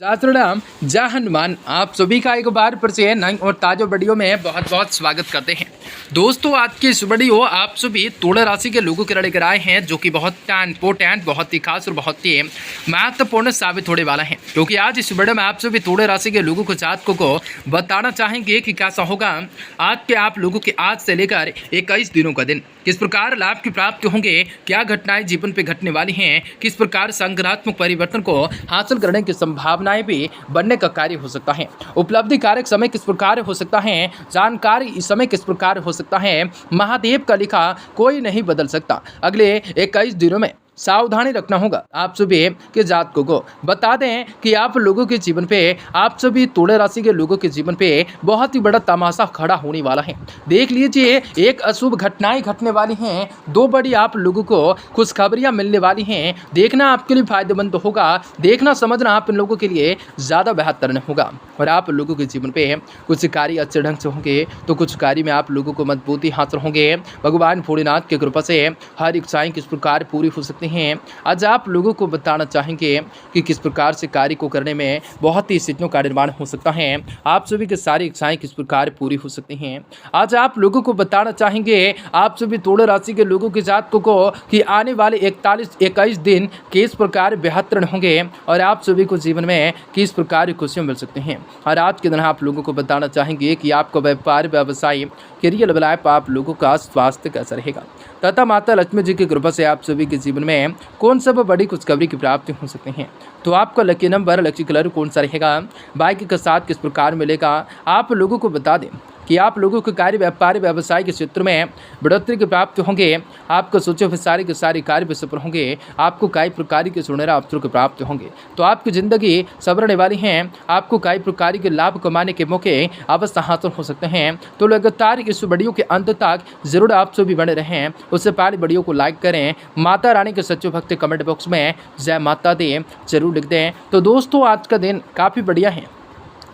राम जय हनुमान। आप सभी का एक बार फिर से नई और ताजा वीडियो में बहुत बहुत स्वागत करते हैं। दोस्तों, आज की इस वीडियो आप सभी तुला राशि के लोगों के लेकर आए हैं, जो कि बहुत इंपॉर्टेंट, बहुत ही खास और बहुत ही महत्वपूर्ण साबित होने वाला है। क्योंकि आज इस वीडियो में आप सभी तुला राशि के लोगों को जातकों को बताना चाहेंगे कि कैसा होगा आज के आप लोगों के आज से लेकर 21 दिनों का दिन, किस प्रकार लाभ की प्राप्ति होंगे, क्या घटनाएं जीवन पे घटने वाली हैं, किस प्रकार सकारात्मक परिवर्तन को हासिल करने की संभावनाएं भी बनने का कार्य हो सकता है। उपलब्धि कारक समय किस प्रकार हो सकता है, जानकारी इस समय किस प्रकार हो सकता है, महादेव का लिखा कोई नहीं बदल सकता। अगले 21 दिनों में सावधानी रखना होगा आप सभी के जातकों को। बता दें कि आप लोगों के जीवन पे, आप सभी तुला राशि के लोगों के जीवन पे बहुत ही बड़ा तमाशा खड़ा होने वाला है। देख लीजिए, एक अशुभ घटनाएं घटने वाली हैं, दो बड़ी आप लोगों को खुशखबरियां मिलने वाली हैं। देखना आपके लिए फायदेमंद होगा, देखना समझना आप इन लोगों के लिए ज़्यादा बेहतर होगा। और आप लोगों के जीवन पे कुछ कार्य अच्छे ढंग से होंगे, तो कुछ कार्य में आप लोगों को मजबूती हासिल होंगे। भगवान भोलेनाथ की कृपा से हर इच्छाएं किस प्रकार पूरी हो सकती हैं। आज आप लोगों को बताना चाहेंगे कि किस प्रकार से कार्य को करने में बहुत ही स्थितियों का निर्माण हो सकता है। आप सभी की सारी इच्छाएं किस प्रकार पूरी हो सकती हैं। आज आप लोगों को बताना चाहेंगे, आप सभी तुला राशि के लोगों के जातकों को, कि आने वाले 21 दिन किस प्रकार बेहतर होंगे और आप सभी को जीवन में किस प्रकार खुशियां मिल सकती हैं। और आज के दिन आप लोगों को बताना चाहेंगे कि आपका व्यापार, व्यवसाय, करियर लाइफ, आप लोगों का स्वास्थ्य कैसा रहेगा, तथा माता लक्ष्मी जी की कृपा से आप सभी के जीवन में कौन सा बड़ी खुशखबरी की प्राप्ति हो सकती है। तो आपका लकी नंबर, लकी कलर कौन सा रहेगा, बाइक के साथ किस प्रकार मिलेगा, आप लोगों को बता दें कि आप लोगों के कार्य, व्यापार, व्यवसाय के क्षेत्र में बढ़ोतरी की प्राप्ति होंगे। आपको सोचे हुए सारे कार्य भी सफल होंगे। आपको कई प्रकार के सुनहरा अवसरों की प्राप्ति होंगे। तो आपकी जिंदगी संवरने वाली है। आपको कई प्रकार के लाभ कमाने के मौके अवश्य हासिल हो सकते हैं। तो लगातार इस वीडियो के अंत तक जरूर आप सभी बने रहें। उससे पहले वीडियो को लाइक करें, माता रानी के सच्चे भक्त कमेंट बॉक्स में जय माता दी जरूर लिख दें। तो दोस्तों, आज का दिन काफ़ी बढ़िया है।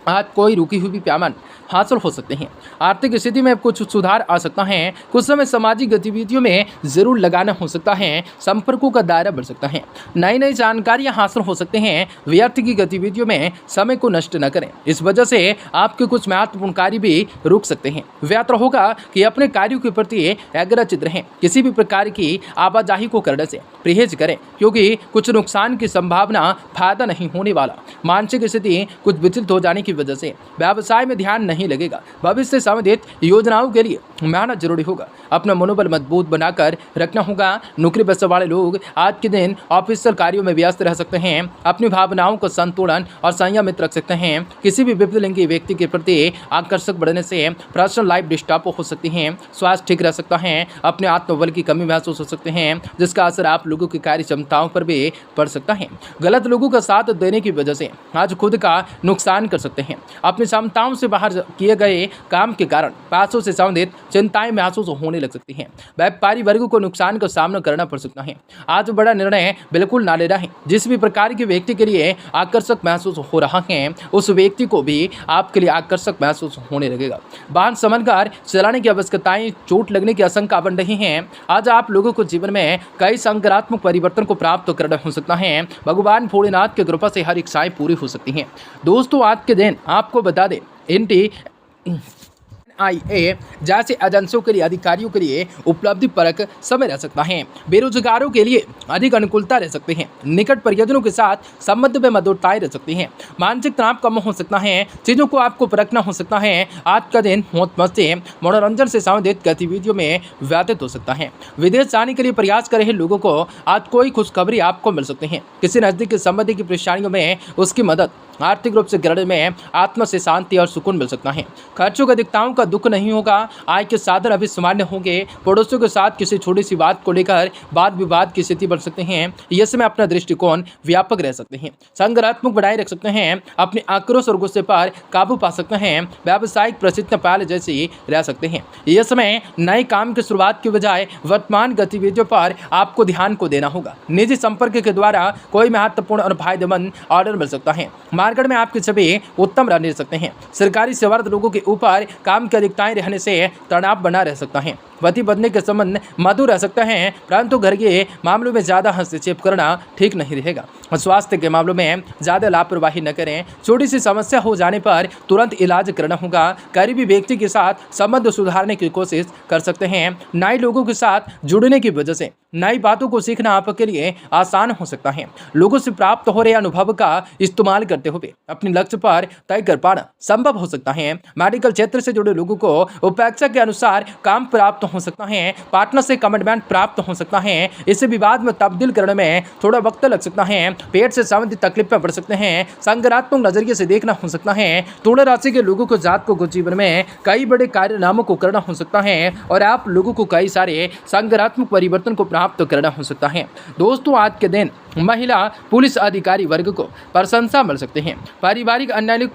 आज कोई रुकी हुई भी प्यामन हासिल हो सकते हैं। आर्थिक स्थिति में कुछ सुधार आ सकता है। कुछ समय सामाजिक गतिविधियों में जरूर लगाना हो सकता है। संपर्कों का दायरा बढ़ सकता है। नई नई जानकारियां हासिल हो सकते हैं। व्यर्थ की गतिविधियों में समय को नष्ट न करें। इस वजह से आपके कुछ महत्वपूर्ण कार्य भी रुक सकते हैं। व्यर्थ होगा कि अपने कार्यों के प्रति एकाग्रचित रहें। किसी भी प्रकार की आवाजाही को करने से परहेज करें, क्योंकि कुछ नुकसान की संभावना, फायदा नहीं होने वाला। मानसिक स्थिति कुछ विचलित हो जाने की वजह से व्यवसाय में ध्यान नहीं लगेगा। भविष्य संबंधित योजनाओं के लिए मेहनत जरूरी होगा। अपना मनोबल मजबूत बनाकर रखना होगा। नौकरी पेशे वाले लोग आज के दिन ऑफिशियल कार्यों में व्यस्त रह सकते हैं। अपनी भावनाओं को संतुलन और संयमित रख सकते हैं। किसी भी विकलांग व्यक्ति के प्रति आकर्षक बढ़ने से पर्सनल लाइफ डिस्टर्ब हो सकती है। स्वास्थ्य ठीक रह सकता है। अपने आत्मबल की कमी महसूस हो सकते हैं, जिसका असर आप लोगों की कार्य क्षमताओं पर भी पड़ सकता है। गलत लोगों का साथ देने की वजह से आज खुद का नुकसान कर सकते हैं। अपनी क्षमताओं से बाहर किए गए काम के कारण पैसों से संबंधित चिंताएं महसूस होने लग सकती हैं। व्यापारी वर्ग को नुकसान का सामना करना पड़ सकता है। आज बड़ा निर्णय बिल्कुल ना लेना है। जिस भी प्रकार के व्यक्ति के लिए आकर्षक महसूस हो रहा है, उस व्यक्ति को भी आपके लिए आकर्षक महसूस होने लगेगा। वाहन संभलकर चलाने की आवश्यकताएं, चोट लगने की आशंका बन रही है। आज आप लोगों को जीवन में कई सकारात्मक परिवर्तन को प्राप्त करना हो सकता है। भगवान भोलेनाथ की कृपा से हर इच्छाएं पूरी हो सकती हैं। दोस्तों, आज के दिन आपको बता दें, NIA जैसे एजेंसियों के लिए, अधिकारियों के लिए उपलब्धि परक समय रह सकता है। बेरोजगारों के लिए अधिक अनुकूलता रह सकते हैं। निकट परिजनों के साथ संबंध में मधुरताएं रह सकती हैं। मानसिक तनाव कम हो सकता है। चीज़ों को आपको परखना हो सकता है। आज का दिन मौज मस्ती, मनोरंजन से संबंधित गतिविधियों में व्यतीत हो सकता है। विदेश जाने के लिए प्रयास कर रहे लोगों को आज कोई खुशखबरी आपको मिल सकती है। किसी नजदीकी संबंधी की परेशानियों में उसकी मदद, आर्थिक रूप से गिरने में आत्मा से शांति और सुकून मिल सकता है। खर्चों की अधिकताओं का दुख नहीं होगा। आय के साधन अभी सामान्य होंगे। पड़ोसियों के साथ किसी छोटी सी बात को लेकर वाद विवाद की स्थिति बन सकते हैं। यह समय अपना दृष्टिकोण व्यापक रह सकते हैं। सकारात्मक बनाए रख सकते हैं। अपने आक्रोश और गुस्से पर काबू पा सकते हैं। व्यावसायिक प्रसिद्धियां पहले जैसी रह सकते हैं। यह समय नए काम की शुरुआत की बजाय वर्तमान गतिविधियों पर आपको ध्यान को देना होगा। निजी संपर्क के द्वारा कोई महत्वपूर्ण और फायदेमंद ऑर्डर मिल सकता है। मार्केट में आपके छवि उत्तम रहने सकते हैं। सरकारी सेवारत लोगों के ऊपर काम की अधिकताएं रहने से तनाव बना रह सकता है। पति पत्नी के संबंध मधुर रह सकते हैं, परंतु घर के मामलों में ज्यादा हस्तक्षेप करना ठीक नहीं रहेगा। स्वास्थ्य के मामलों में ज्यादा लापरवाही न करें। छोटी सी समस्या हो जाने पर तुरंत इलाज करना होगा। करीबी व्यक्ति के साथ संबंध सुधारने की कोशिश कर सकते हैं। नए लोगों के साथ जुड़ने की वजह से नई बातों को सीखना आपके लिए आसान हो सकता है। लोगों से प्राप्त हो रहे अनुभव का इस्तेमाल करते हुए अपने लक्ष्य पर तय कर पाना संभव हो सकता है। मेडिकल क्षेत्र से जुड़े लोगों को अपेक्षा के अनुसार काम प्राप्त हो सकता है। पार्टनर से कमिटमेंट प्राप्त हो सकता है। इसे विवाद में तब्दील करने में थोड़ा वक्त लग सकता है। पेट से संबंधित तकलीफ में पड़ सकते हैं। सकारात्मक नजरिए से देखना हो सकता है। तुला राशि के लोगों को जातकों को जीवन में कई बड़े कार्यनामों को करना हो सकता है और आप लोगों को कई सारे सकारात्मक परिवर्तन को प्राप्त करना हो सकता है। दोस्तों, आज के दिन महिला पुलिस अधिकारी वर्ग को प्रशंसा मिल सकते हैं। पारिवारिक अन्यायिक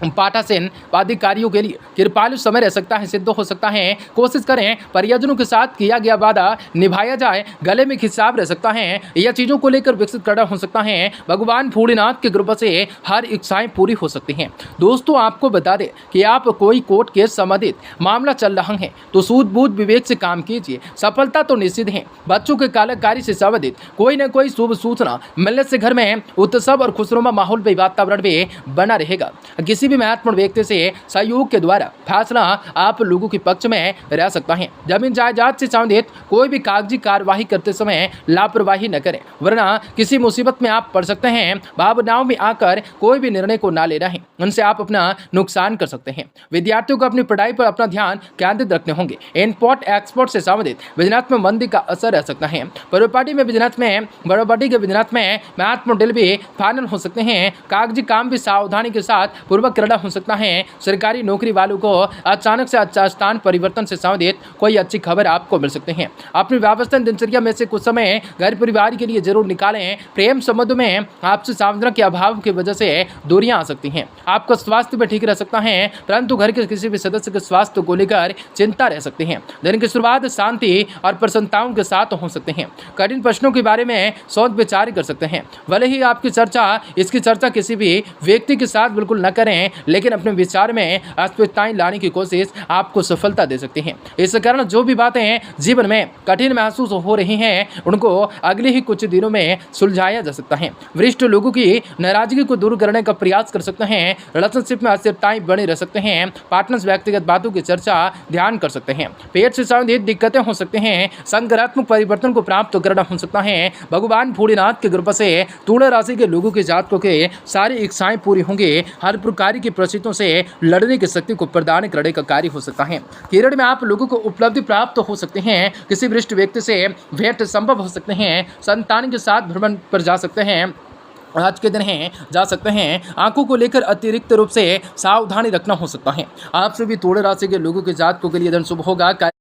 पाठासीन अधिकारियों के लिए कृपालु समय रह सकता है, सिद्ध हो सकता है। कोशिश करें परिजनों के साथ किया गया वादा निभाया जाए। गले में खिंचाव रह सकता है। यह चीज़ों को लेकर विकसित करना हो सकता है। भगवान भोलेनाथ के कृपा से हर इच्छाएं पूरी हो सकती हैं। दोस्तों, आपको बता दें कि आप कोई कोर्ट के संबंधित मामला चल रहा है तो सूझबूझ विवेक से काम कीजिए। सफलता तो निश्चित है। बच्चों के कलाकारी से संबंधित कोई न कोई शुभ सूचना मिलने से घर में उत्सव और खुशनुमा माहौल भी वातावरण भी बना रहेगा। किसी भी महत्वपूर्ण व्यक्ति से सहयोग के द्वारा फैसला आप लोगों के पक्ष में रह सकता है। जमीन जायदाद से संबंधित कोई भी कागजी कार्यवाही करते समय लापरवाही न करें, वरना किसी मुसीबत में आप पड़ सकते हैं। भावनाओं में आकर कोई भी निर्णय को ना लेना है, उनसे आप अपना नुकसान कर सकते हैं। विद्यार्थियों को अपनी पढ़ाई पर अपना ध्यान केंद्रित रखने होंगे। इम्पोर्ट एक्सपोर्ट से संबंधित बिजनेस में मंदी का असर रह सकता है। प्रॉपर्टी के बिजनेस में महत्वपूर्ण डील भी फाइनल हो सकते हैं। कागजी काम भी सावधानी के साथ पूर्वक करना हो सकता है। सरकारी नौकरी वालों को अचानक से अच्छा स्थान परिवर्तन से संबंधित कोई अच्छी खबर आपको मिल सकते हैं। अपनी व्यवस्था दिनचर्या में से कुछ समय घर परिवार के लिए जरूर निकालें। प्रेम संबंधों में आपसे सावधानी के अभाव की वजह से दूरियां आ सकती हैं। आपका स्वास्थ्य भी ठीक रह सकता है, परंतु घर के किसी भी सदस्य के स्वास्थ्य को लेकर चिंता रह सकती है। दिन की शुरुआत शांति और प्रसन्नताओं के साथ हो सकते हैं। कठिन प्रश्नों के बारे में सोच विचार कर सकते हैं। भले ही इसकी चर्चा किसी भी व्यक्ति के साथ बिल्कुल न करें, लेकिन अपने विचार में अस्पष्टताएं लाने की कोशिश आपको सफलता दे सकती हैं। इस कारण जो भी बातें जीवन में कठिन महसूस हो रही हैं, उनको अगले ही कुछ दिनों में सुलझाया जा सकता है। वरिष्ठ लोगों की नाराजगी को दूर करने का प्रयास कर सकते हैं। रिलेशनशिप में अस्थिरताएं बनी रह सकते हैं। पार्टनर्स व्यक्तिगत बातों की चर्चा ध्यान कर सकते हैं। पेट से संबंधित दिक्कतें हो सकते हैं। सकारात्मक परिवर्तन को प्राप्त करना हो सकता है। भगवान भोलेनाथ की कृपा से तुला राशि के लोगों के जातकों के सारी इच्छाएं पूरी होंगी। हर प्रकार की परिस्थितियों से लड़ने की शक्ति को प्रदान करने का कार्य हो सकता है। केरियर में आप लोगों को उपलब्धि प्राप्त हो सकते हैं। किसी वरिष्ठ व्यक्ति से भेंट संभव हो सकते हैं। संतान के साथ भ्रमण पर जा सकते हैं। आज के दिन जा सकते हैं। आंखों को लेकर अतिरिक्त रूप से सावधानी रखना हो सकता है। आप सभी तुला राशि के लोगों के जातकों के लिए दिन शुभ होगा।